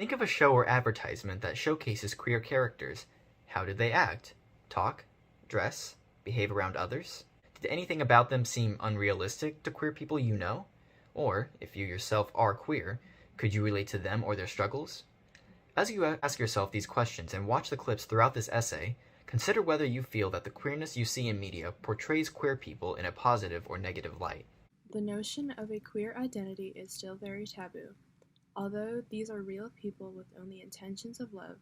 Think of a show or advertisement that showcases queer characters. How did they act? Talk? Dress? Behave around others? Did anything about them seem unrealistic to queer people you know? Or, if you yourself are queer, could you relate to them or their struggles? As you ask yourself these questions and watch the clips throughout this essay, consider whether you feel that the queerness you see in media portrays queer people in a positive or negative light. The notion of a queer identity is still very taboo. Although these are real people with only intentions of love,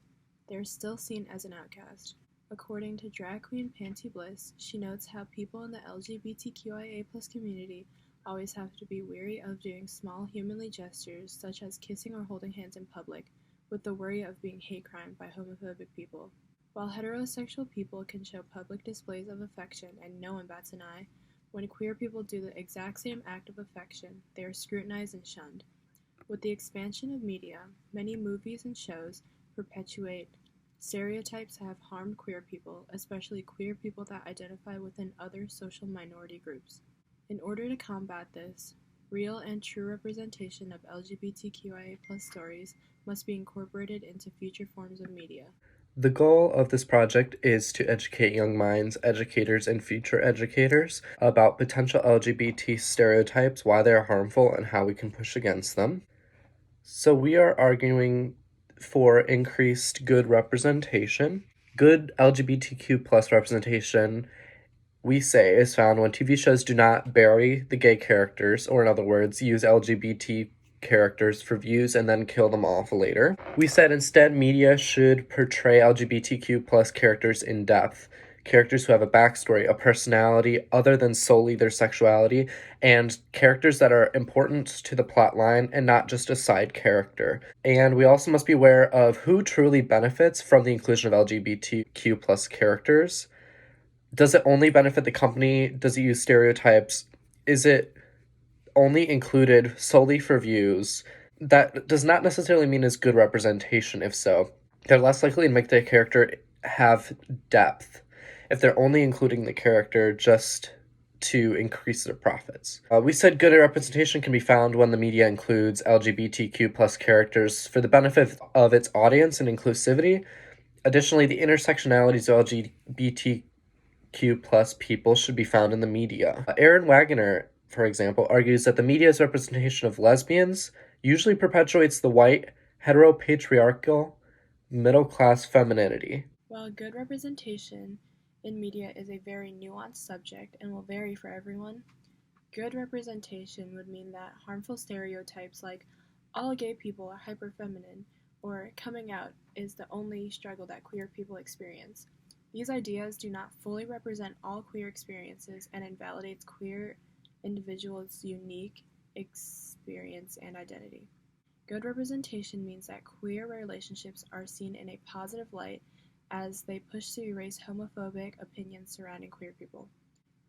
they are still seen as an outcast. According to drag queen Bliss, she notes how people in the LGBTQIA+ community always have to be wary of doing small humanly gestures such as kissing or holding hands in public, with the worry of being hate crimed by homophobic people. While heterosexual people can show public displays of affection and no one bats an eye, when queer people do the exact same act of affection, they are scrutinized and shunned. With the expansion of media, many movies and shows perpetuate stereotypes that have harmed queer people, especially queer people that identify within other social minority groups. In order to combat this, real and true representation of LGBTQIA+ stories must be incorporated into future forms of media. The goal of this project is to educate young minds, educators, and future educators about potential LGBT stereotypes, why they are harmful, and how we can push against them. So we are arguing for increased good representation. Good LGBTQ plus representation, we say, is found when TV shows do not bury the gay characters, or in other words, use LGBT characters for views and then kill them off later. We said instead media should portray LGBTQ plus characters in depth, characters who have a backstory, a personality other than solely their sexuality, and characters that are important to the plot line and not just a side character. And we also must be aware of who truly benefits from the inclusion of LGBTQ plus characters. Does it only benefit the company? Does it use stereotypes? Is it only included solely for views? That does not necessarily mean it's good representation. If so, they're less likely to make the character have depth if they're only including the character just to increase their profits. We said good representation can be found when the media includes LGBTQ plus characters for the benefit of its audience and inclusivity. Additionally, the intersectionalities of LGBTQ plus people should be found in the media. Aaron Wagner, for example, argues that the media's representation of lesbians usually perpetuates the white, heteropatriarchal, middle-class femininity. While good representation in media is a very nuanced subject and will vary for everyone, good representation would mean that harmful stereotypes like all gay people are hyper-feminine or coming out is the only struggle that queer people experience. These ideas do not fully represent all queer experiences and invalidates queer individuals' unique experience and identity. Good representation means that queer relationships are seen in a positive light as they push to erase homophobic opinions surrounding queer people.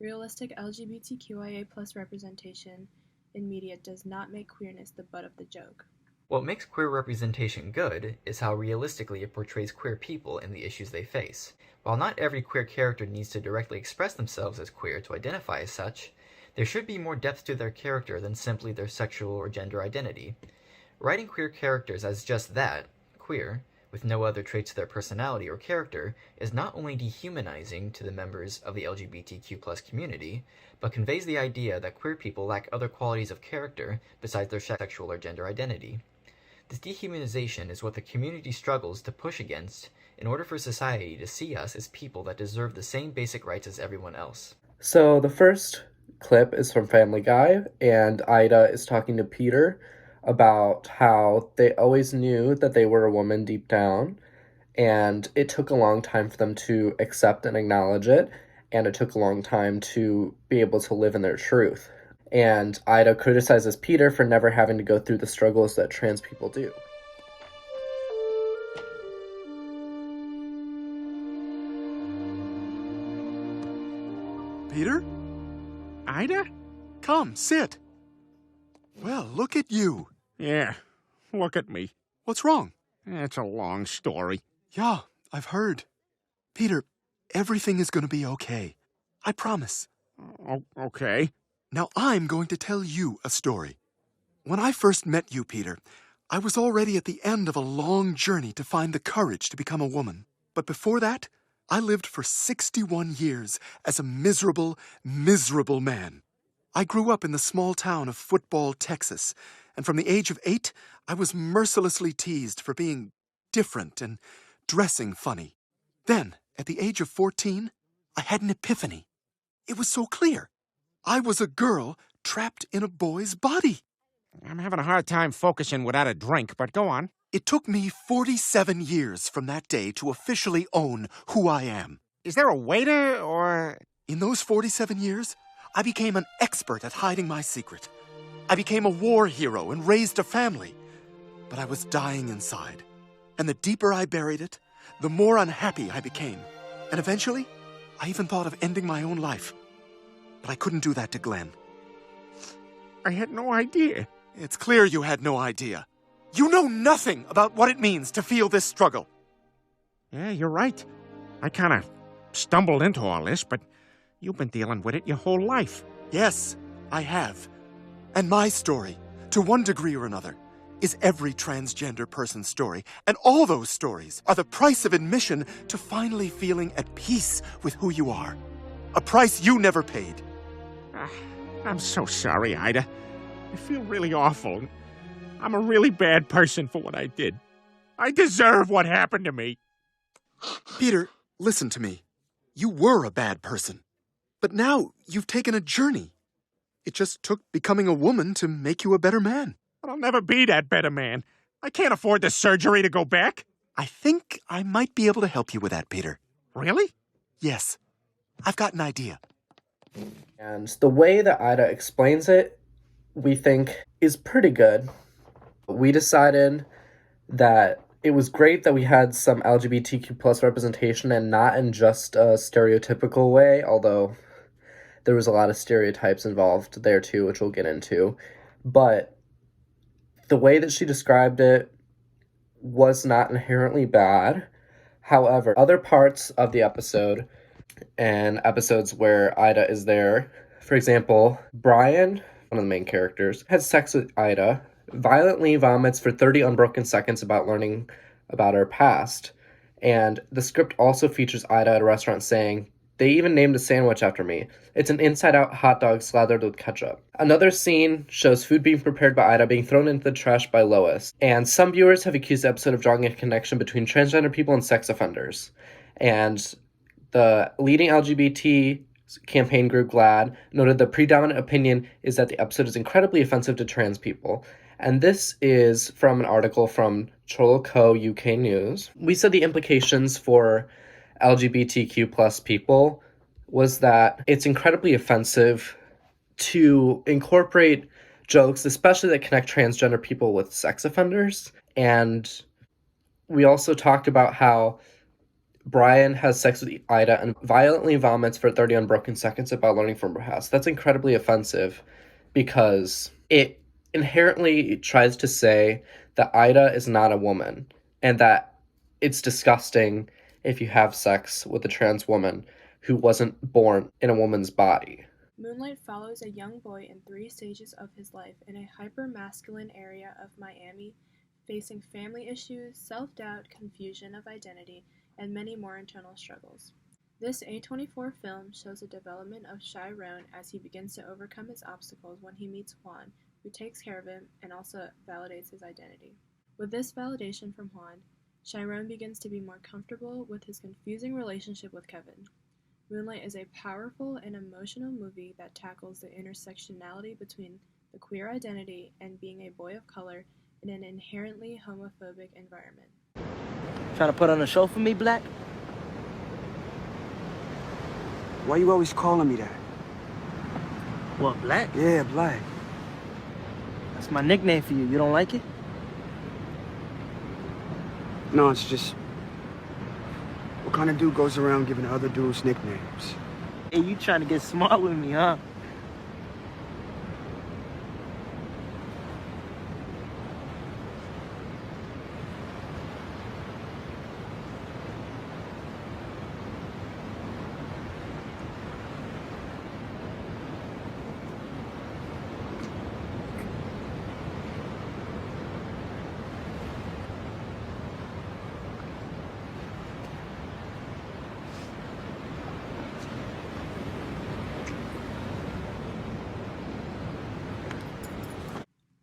Realistic LGBTQIA+ representation in media does not make queerness the butt of the joke. What makes queer representation good is how realistically it portrays queer people and the issues they face. While not every queer character needs to directly express themselves as queer to identify as such, there should be more depth to their character than simply their sexual or gender identity. Writing queer characters as just that, queer, with no other traits to their personality or character, is not only dehumanizing to the members of the LGBTQ+ community, but conveys the idea that queer people lack other qualities of character besides their sexual or gender identity. This dehumanization is what the community struggles to push against in order for society to see us as people that deserve the same basic rights as everyone else. So the first clip is from Family Guy, and Ida is talking to Peter about how they always knew that they were a woman deep down, and it took a long time for them to accept and acknowledge it, and it took a long time to be able to live in their truth. And Ida criticizes Peter for never having to go through the struggles that trans people do. Peter? Ida? Come, sit. Well, look at you. Yeah, look at me. What's wrong? It's a long story. Yeah, I've heard. Peter, everything is going to be okay. I promise. Okay. Now I'm going to tell you a story. When I first met you, Peter, I was already at the end of a long journey to find the courage to become a woman. But before that, I lived for 61 years as a miserable, miserable man. I grew up in the small town of Football, Texas, and from the age of 8, I was mercilessly teased for being different and dressing funny. Then, at the age of 14, I had an epiphany. It was so clear. I was a girl trapped in a boy's body. I'm having a hard time focusing without a drink, but go on. It took me 47 years from that day to officially own who I am. Is there a waiter or... In those 47 years, I became an expert at hiding my secret. I became a war hero and raised a family. But I was dying inside. And the deeper I buried it, the more unhappy I became. And eventually, I even thought of ending my own life. But I couldn't do that to Glenn. I had no idea. It's clear you had no idea. You know nothing about what it means to feel this struggle. Yeah, you're right. I kind of stumbled into all this, but you've been dealing with it your whole life. Yes, I have. And my story, to one degree or another, is every transgender person's story. And all those stories are the price of admission to finally feeling at peace with who you are. A price you never paid. I'm so sorry, Ida. I feel really awful. I'm a really bad person for what I did. I deserve what happened to me. Peter, listen to me. You were a bad person. But now you've taken a journey. It just took becoming a woman to make you a better man. But I'll never be that better man. I can't afford the surgery to go back. I think I might be able to help you with that, Peter. Really? Yes. I've got an idea. And the way that Ida explains it, we think, is pretty good. We decided that it was great that we had some LGBTQ plus representation and not in just a stereotypical way, although there was a lot of stereotypes involved there too, which we'll get into. But the way that she described it was not inherently bad. However, other parts of the episode and episodes where Ida is there, for example, Brian, one of the main characters, has sex with Ida, violently vomits for 30 unbroken seconds about learning about her past. And the script also features Ida at a restaurant saying, "They even named a sandwich after me. It's an inside-out hot dog slathered with ketchup." Another scene shows food being prepared by Ida being thrown into the trash by Lois. And some viewers have accused the episode of drawing a connection between transgender people and sex offenders. And the leading LGBT campaign group GLAAD noted the predominant opinion is that the episode is incredibly offensive to trans people. And this is from an article from Cholo Co UK News. We said the implications for LGBTQ plus people was that it's incredibly offensive to incorporate jokes, especially that connect transgender people with sex offenders. And we also talked about how Brian has sex with Ida and violently vomits for 30 unbroken seconds about learning from her past. That's incredibly offensive because it inherently tries to say that Ida is not a woman and that it's disgusting if you have sex with a trans woman who wasn't born in a woman's body. Moonlight follows a young boy in 3 stages of his life in a hyper-masculine area of Miami, facing family issues, self-doubt, confusion of identity, and many more internal struggles. This A24 film shows the development of Chiron as he begins to overcome his obstacles when he meets Juan, who takes care of him and also validates his identity. With this validation from Juan, Chiron begins to be more comfortable with his confusing relationship with Kevin. Moonlight is a powerful and emotional movie that tackles the intersectionality between the queer identity and being a boy of color in an inherently homophobic environment. Trying to put on a show for me, Black? Why you always calling me that? What, Black? Yeah, Black. That's my nickname for you. You don't like it? No, it's just... What kind of dude goes around giving other dudes nicknames? Hey, you trying to get smart with me, huh?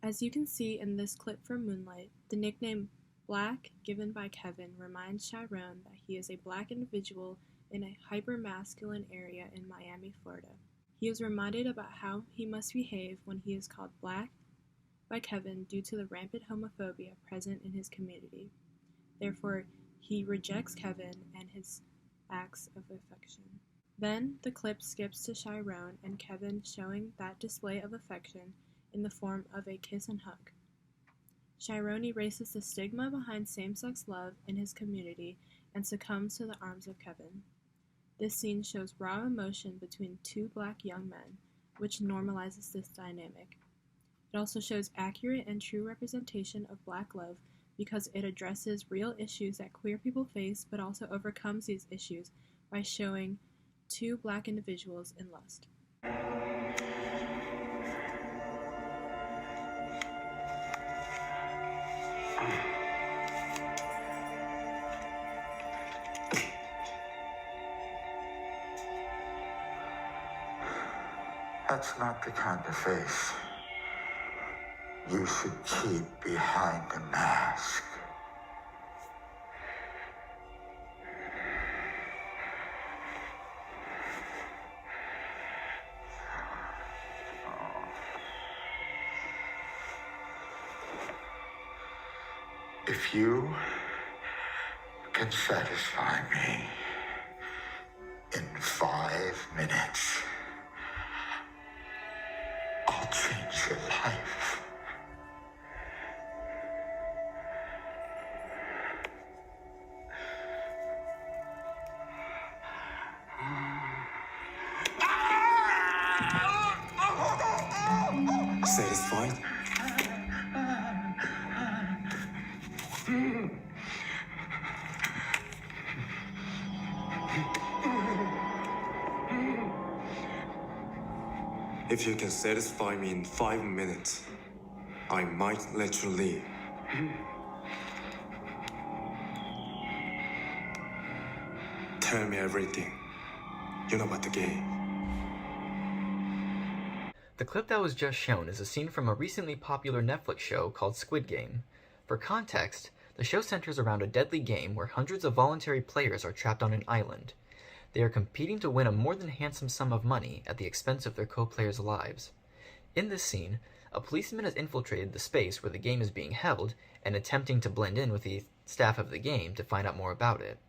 As you can see in this clip from Moonlight, the nickname Black given by Kevin reminds Chiron that he is a Black individual in a hyper-masculine area in Miami, Florida. He is reminded about how he must behave when he is called Black by Kevin due to the rampant homophobia present in his community. Therefore, he rejects Kevin and his acts of affection. Then, the clip skips to Chiron and Kevin showing that display of affection in the form of a kiss and hug. Chiron erases the stigma behind same-sex love in his community and succumbs to the arms of Kevin. This scene shows raw emotion between two Black young men, which normalizes this dynamic. It also shows accurate and true representation of Black love because it addresses real issues that queer people face but also overcomes these issues by showing two Black individuals in lust. That's not the kind of face you should keep behind a mask. If you can satisfy me in 5 minutes, I'll change your life. Satisfied? If you can satisfy me in 5 minutes, I might let you leave. Tell me everything. You know about the game. The clip that was just shown is a scene from a recently popular Netflix show called Squid Game. For context, the show centers around a deadly game where hundreds of voluntary players are trapped on an island. They are competing to win a more than handsome sum of money at the expense of their co-players' lives. In this scene, a policeman has infiltrated the space where the game is being held and attempting to blend in with the staff of the game to find out more about it.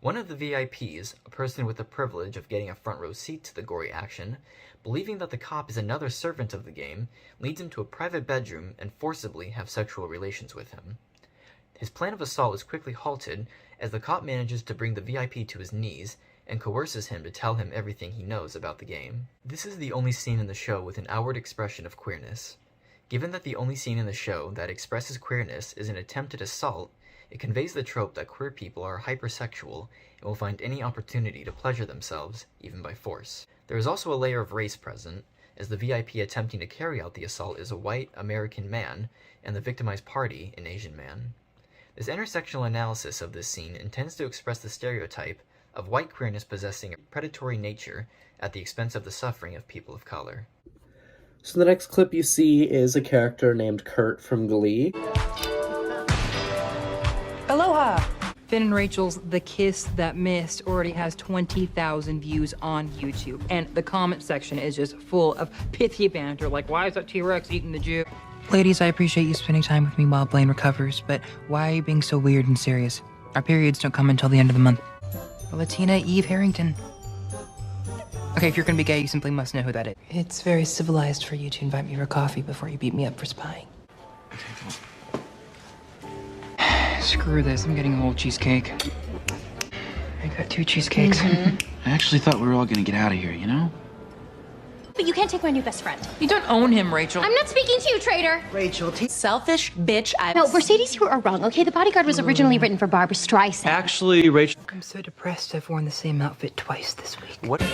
One of the VIPs, a person with the privilege of getting a front row seat to the gory action, believing that the cop is another servant of the game, leads him to a private bedroom and forcibly have sexual relations with him. His plan of assault is quickly halted as the cop manages to bring the VIP to his knees and coerces him to tell him everything he knows about the game. This is the only scene in the show with an outward expression of queerness. Given that the only scene in the show that expresses queerness is an attempted assault, it conveys the trope that queer people are hypersexual and will find any opportunity to pleasure themselves, even by force. There is also a layer of race present, as the VIP attempting to carry out the assault is a white American man, and the victimized party an Asian man. This intersectional analysis of this scene intends to express the stereotype of white queerness possessing a predatory nature at the expense of the suffering of people of color. So the next clip you see is a character named Kurt from Glee. Aloha! Finn and Rachel's The Kiss That Missed already has 20,000 views on YouTube, and the comment section is just full of pithy banter like, why is that T-Rex eating the Jew? Ladies, I appreciate you spending time with me while Blaine recovers, but why are you being so weird and serious? Our periods don't come until the end of the month. Latina Eve Harrington. Okay, if you're gonna be gay, you simply must know who that is. It's very civilized for you to invite me for coffee before you beat me up for spying. Okay, come on. Screw this, I'm getting a whole cheesecake. I got 2 cheesecakes. I actually thought we were all gonna get out of here, you know? But you can't take my new best friend. You don't own him, Rachel. I'm not speaking to you, traitor. Rachel, selfish bitch. No, Mercedes, you are wrong, okay? The Bodyguard was originally written for Barbara Streisand. Actually, Rachel... I'm so depressed I've worn the same outfit twice this week. What? Okay,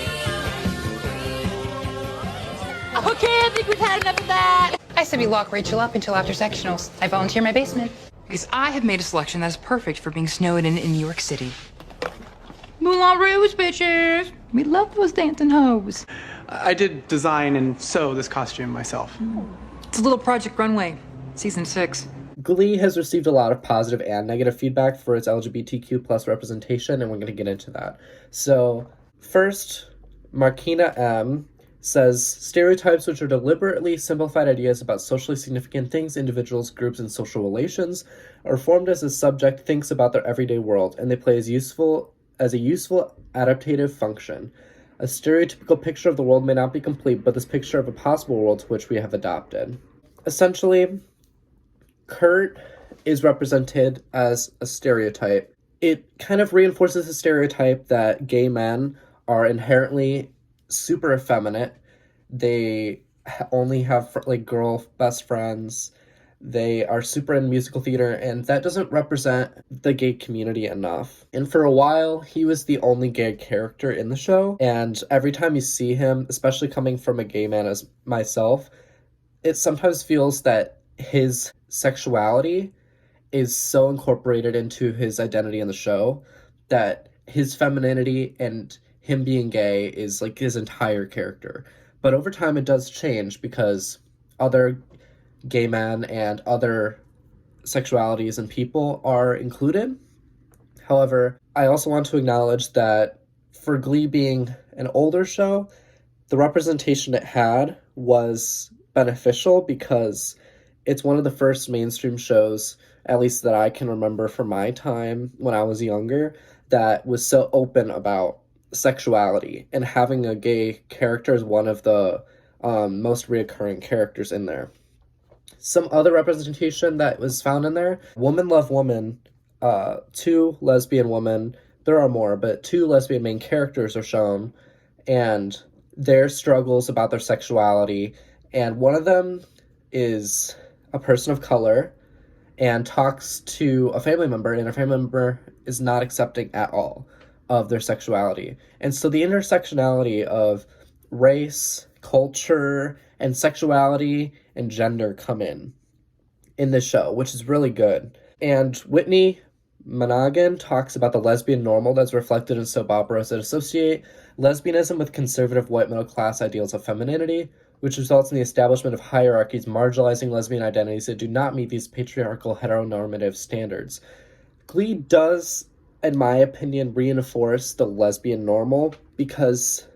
I think we've had enough of that. I said we lock Rachel up until after sectionals. I volunteer my basement. Because I have made a selection that's perfect for being snowed in New York City. Moulin Rouge, bitches! We love those dancing hoes. I did design and sew this costume myself. It's a little Project Runway. Season 6. Glee has received a lot of positive and negative feedback for its LGBTQ plus representation, and we're going to get into that. So, first, Markina M. says, stereotypes, which are deliberately simplified ideas about socially significant things, individuals, groups, and social relations, are formed as the subject thinks about their everyday world, and they play as a useful adaptive function. A stereotypical picture of the world may not be complete, but this picture of a possible world to which we have adopted. Essentially, Kurt is represented as a stereotype. It kind of reinforces the stereotype that gay men are inherently super effeminate. They only have like girl best friends. They are super in musical theater, and that doesn't represent the gay community enough. And for a while, he was the only gay character in the show, and every time you see him, especially coming from a gay man as myself, it sometimes feels that his sexuality is so incorporated into his identity in the show that his femininity and him being gay is like his entire character. But over time it does change because other gay men and other sexualities and people are included. However, I also want to acknowledge that for Glee being an older show, the representation it had was beneficial because it's one of the first mainstream shows, at least that I can remember from my time when I was younger, that was so open about sexuality, and having a gay character is one of the most reoccurring characters in there. Some other representation that was found in there, Woman Love Woman, 2 lesbian women, there are more, but 2 lesbian main characters are shown, and their struggles about their sexuality, and one of them is a person of color and talks to a family member, and a family member is not accepting at all of their sexuality. And so the intersectionality of race, culture, and sexuality and gender come in this show, which is really good. And Whitney Monaghan talks about the lesbian normal that's reflected in soap operas that associate lesbianism with conservative white middle class ideals of femininity, which results in the establishment of hierarchies marginalizing lesbian identities that do not meet these patriarchal heteronormative standards. Glee does, in my opinion, reinforce the lesbian normal because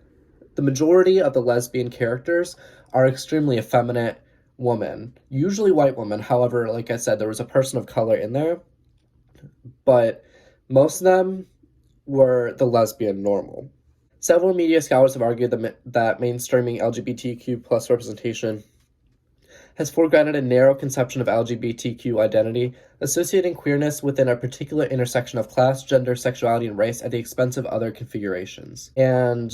the majority of the lesbian characters are extremely effeminate women, usually white women. However, like I said, there was a person of color in there, but most of them were the lesbian normal. Several media scholars have argued that mainstreaming LGBTQ plus representation has foregrounded a narrow conception of LGBTQ identity, associating queerness within a particular intersection of class, gender, sexuality, and race at the expense of other configurations. And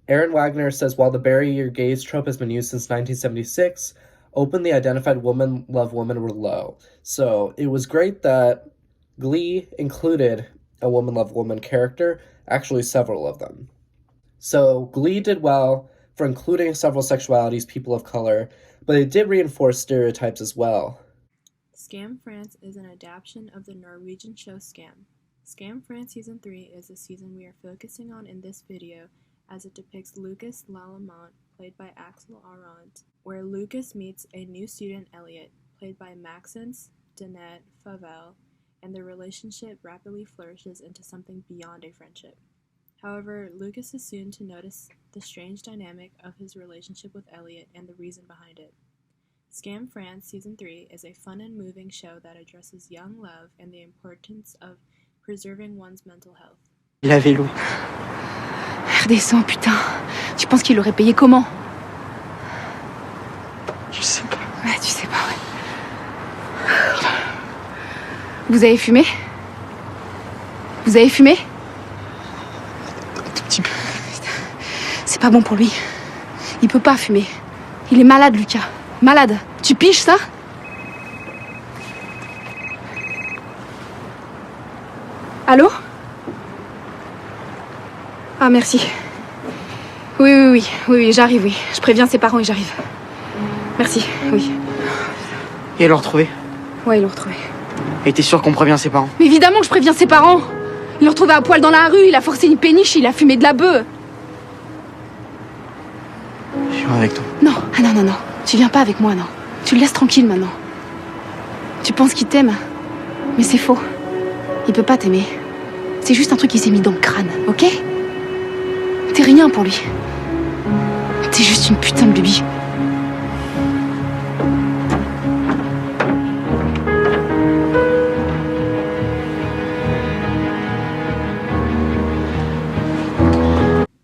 Aaron Wagner says, while the bury your gays trope has been used since 1976, openly identified woman love women were low. So it was great that Glee included a woman love woman character, actually several of them. So Glee did well for including several sexualities, people of color, but it did reinforce stereotypes as well. Scam France is an adaptation of the Norwegian show Scam. Scam France Season 3 is the season we are focusing on in this video, as it depicts Lucas Lalamont, played by Axel Arendt, where Lucas meets a new student, Elliot, played by Maxence Danette Favel, and their relationship rapidly flourishes into something beyond a friendship. However, Lucas is soon to notice the strange dynamic of his relationship with Elliot and the reason behind it. Scam France Season 3 is a fun and moving show that addresses young love and the importance of preserving one's mental health. La vélo. Redescends, putain. Tu penses qu'il aurait payé comment? Je sais pas. Ouais, tu sais pas, ouais. Vous avez fumé? Vous avez fumé? C'est pas bon pour lui. Il peut pas fumer. Il est malade, Lucas. Malade. Tu piges ça? Allô? Ah, merci. Oui, j'arrive, oui. Je préviens ses parents et j'arrive. Merci, oui. Et ils l'ont retrouvé? Ouais, ils l'ont retrouvé. Et t'es sûr qu'on prévient ses parents? Mais évidemment que je préviens ses parents. Il l'a retrouvé à poil dans la rue, il a forcé une péniche, il a fumé de la beuh. Je viens avec toi. Non, ah non. Tu viens pas avec moi, non. Tu le laisses tranquille maintenant. Tu penses qu'il t'aime, mais c'est faux. Il peut pas t'aimer. C'est juste un truc qui s'est mis dans le crâne, ok? T'es rien pour lui. T'es juste une putain de lubie.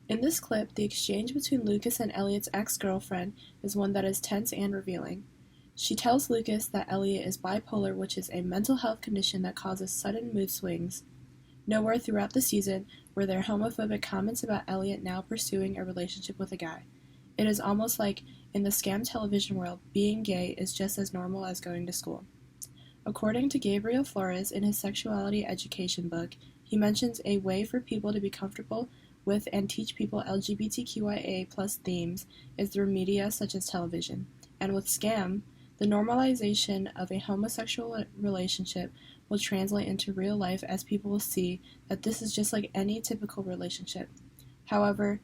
In this clip, the exchange between Lucas and Elliot's ex-girlfriend is one that is tense and revealing. She tells Lucas that Elliot is bipolar, which is a mental health condition that causes sudden mood swings. Nowhere throughout the season were there homophobic comments about Elliot now pursuing a relationship with a guy. It is almost like, in the scam television world, being gay is just as normal as going to school. According to Gabriel Flores in his sexuality education book, he mentions a way for people to be comfortable with and teach people LGBTQIA+ themes is through media such as television. And with Scam, the normalization of a homosexual relationship will translate into real life as people will see that this is just like any typical relationship. However,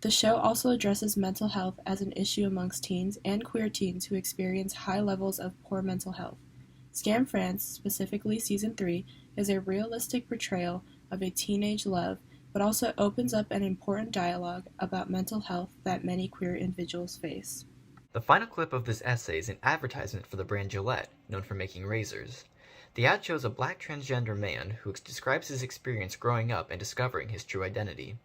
the show also addresses mental health as an issue amongst teens and queer teens who experience high levels of poor mental health. Scam France, specifically Season 3, is a realistic portrayal of a teenage love, but also opens up an important dialogue about mental health that many queer individuals face. The final clip of this essay is an advertisement for the brand Gillette, known for making razors. The ad shows a black transgender man who describes his experience growing up and discovering his true identity.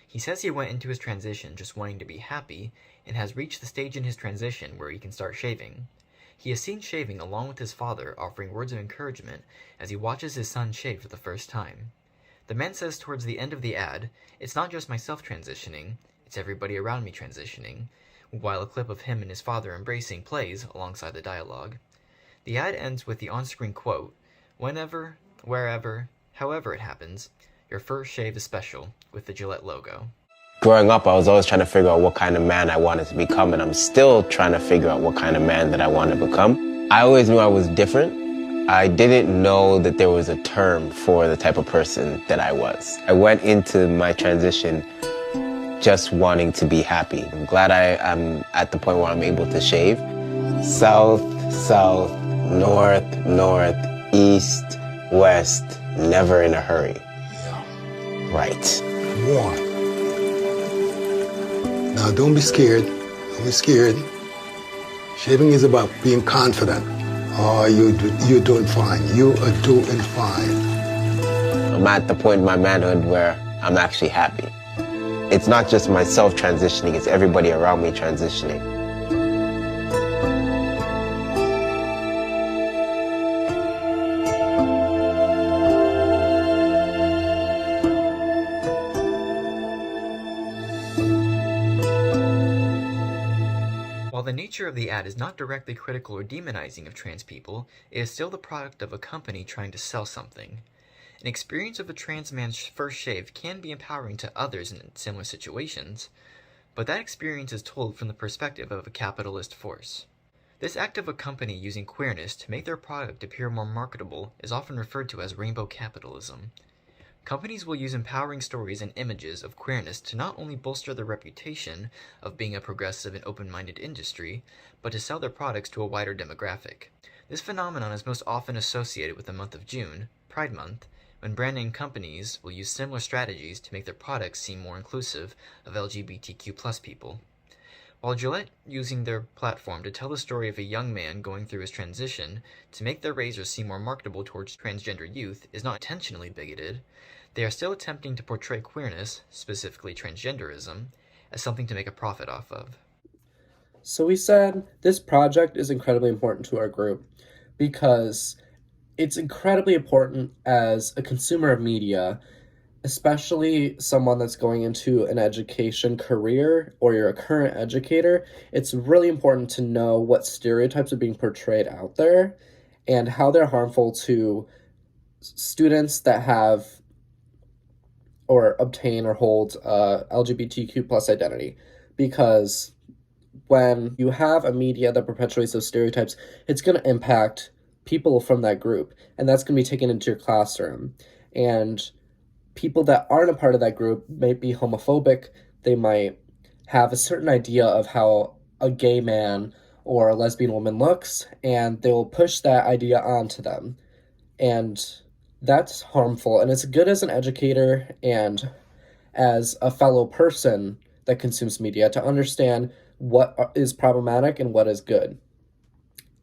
He says he went into his transition just wanting to be happy, and has reached the stage in his transition where he can start shaving. He is seen shaving along with his father, offering words of encouragement as he watches his son shave for the first time. The man says towards the end of the ad, "It's not just myself transitioning, it's everybody around me transitioning," while a clip of him and his father embracing plays alongside the dialogue. The ad ends with the on-screen quote, "Whenever, wherever, however it happens, your first shave is special," with the Gillette logo. Growing up, I was always trying to figure out what kind of man I wanted to become, and I'm still trying to figure out what kind of man that I want to become. I always knew I was different. I didn't know that there was a term for the type of person that I was. I went into my transition just wanting to be happy. I'm glad I'm at the point where I'm able to shave. South, south, north, north, east, west, never in a hurry. Right. One. Now don't be scared. Don't be scared. Shaving is about being confident. Oh, you're doing fine. You are doing fine. I'm at the point in my manhood where I'm actually happy. It's not just myself transitioning, it's everybody around me transitioning. While the nature of the ad is not directly critical or demonizing of trans people, it is still the product of a company trying to sell something. An experience of a trans man's first shave can be empowering to others in similar situations, but that experience is told from the perspective of a capitalist force. This act of a company using queerness to make their product appear more marketable is often referred to as rainbow capitalism. Companies will use empowering stories and images of queerness to not only bolster their reputation of being a progressive and open-minded industry, but to sell their products to a wider demographic. This phenomenon is most often associated with the month of June, Pride Month, when brand name companies will use similar strategies to make their products seem more inclusive of LGBTQ+ people. While Gillette using their platform to tell the story of a young man going through his transition to make their razors seem more marketable towards transgender youth is not intentionally bigoted, they are still attempting to portray queerness, specifically transgenderism, as something to make a profit off of. So we said this project is incredibly important to our group because it's incredibly important as a consumer of media, especially someone that's going into an education career or you're a current educator. It's really important to know what stereotypes are being portrayed out there and how they're harmful to students that have or obtain or hold LGBTQ plus identity. Because when you have a media that perpetuates those stereotypes, it's going to impact people from that group, and that's going to be taken into your classroom. And people that aren't a part of that group may be homophobic. They might have a certain idea of how a gay man or a lesbian woman looks, and they'll push that idea onto them. And that's harmful, and it's good as an educator and as a fellow person that consumes media to understand what is problematic and what is good.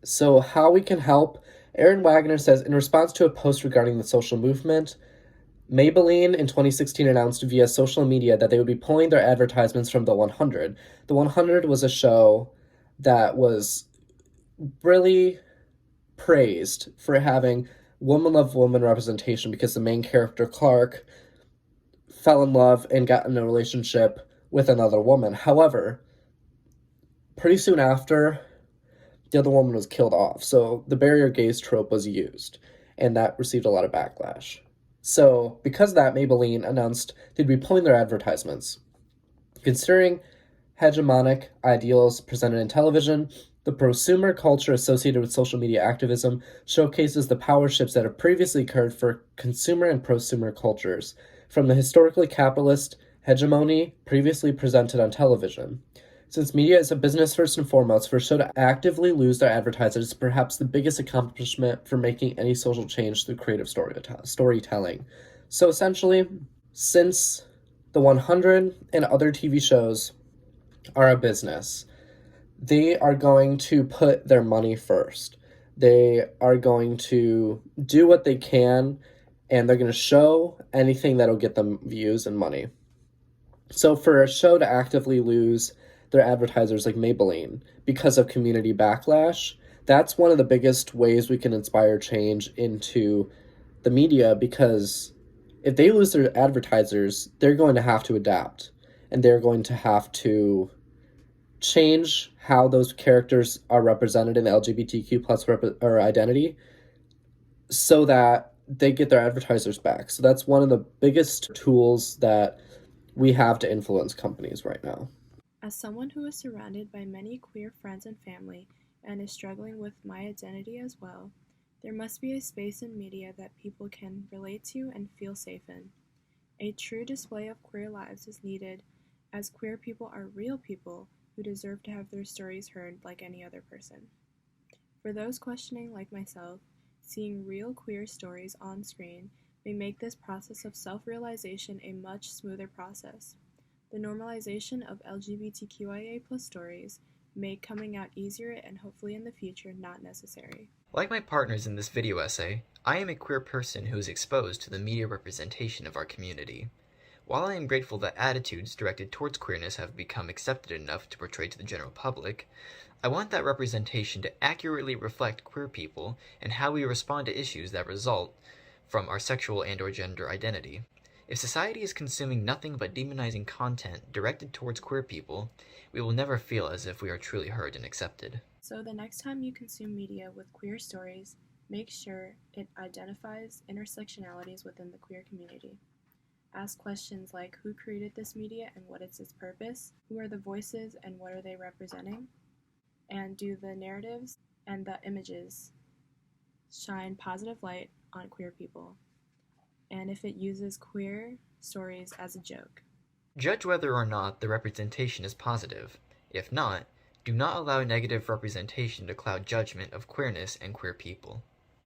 So how we can help, Aaron Wagner says, in response to a post regarding the social movement, Maybelline in 2016 announced via social media that they would be pulling their advertisements from The 100. The 100 was a show that was really praised for having woman love woman representation because the main character, Clark, fell in love and got in a relationship with another woman. However, pretty soon after, the other woman was killed off. So the barrier gaze trope was used, and that received a lot of backlash. So because of that, Maybelline announced they'd be pulling their advertisements. Considering hegemonic ideals presented in television, the prosumer culture associated with social media activism showcases the power shifts that have previously occurred for consumer and prosumer cultures, from the historically capitalist hegemony previously presented on television. Since media is a business first and foremost, for a show to actively lose their advertisers is perhaps the biggest accomplishment for making any social change through creative storytelling. So essentially, since The 100 and other TV shows are a business, they are going to put their money first. They are going to do what they can, and they're going to show anything that'll get them views and money. So for a show to actively lose their advertisers like Maybelline because of community backlash, that's one of the biggest ways we can inspire change into the media, because if they lose their advertisers, they're going to have to adapt, and they're going to have to change how those characters are represented in the LGBTQ plus identity so that they get their advertisers back. So that's one of the biggest tools that we have to influence companies right now. As someone who is surrounded by many queer friends and family and is struggling with my identity as well, there must be a space in media that people can relate to and feel safe in. A true display of queer lives is needed, as queer people are real people who deserve to have their stories heard like any other person. For those questioning like myself, seeing real queer stories on screen may make this process of self-realization a much smoother process. The normalization of LGBTQIA+ stories make coming out easier and hopefully in the future not necessary. Like my partners in this video essay, I am a queer person who is exposed to the media representation of our community. While I am grateful that attitudes directed towards queerness have become accepted enough to portray to the general public, I want that representation to accurately reflect queer people and how we respond to issues that result from our sexual and/or gender identity. If society is consuming nothing but demonizing content directed towards queer people, we will never feel as if we are truly heard and accepted. So the next time you consume media with queer stories, make sure it identifies intersectionalities within the queer community. Ask questions like who created this media and what is its purpose, who are the voices and what are they representing, and do the narratives and the images shine positive light on queer people, and if it uses queer stories as a joke. Judge whether or not the representation is positive. If not, do not allow negative representation to cloud judgment of queerness and queer people.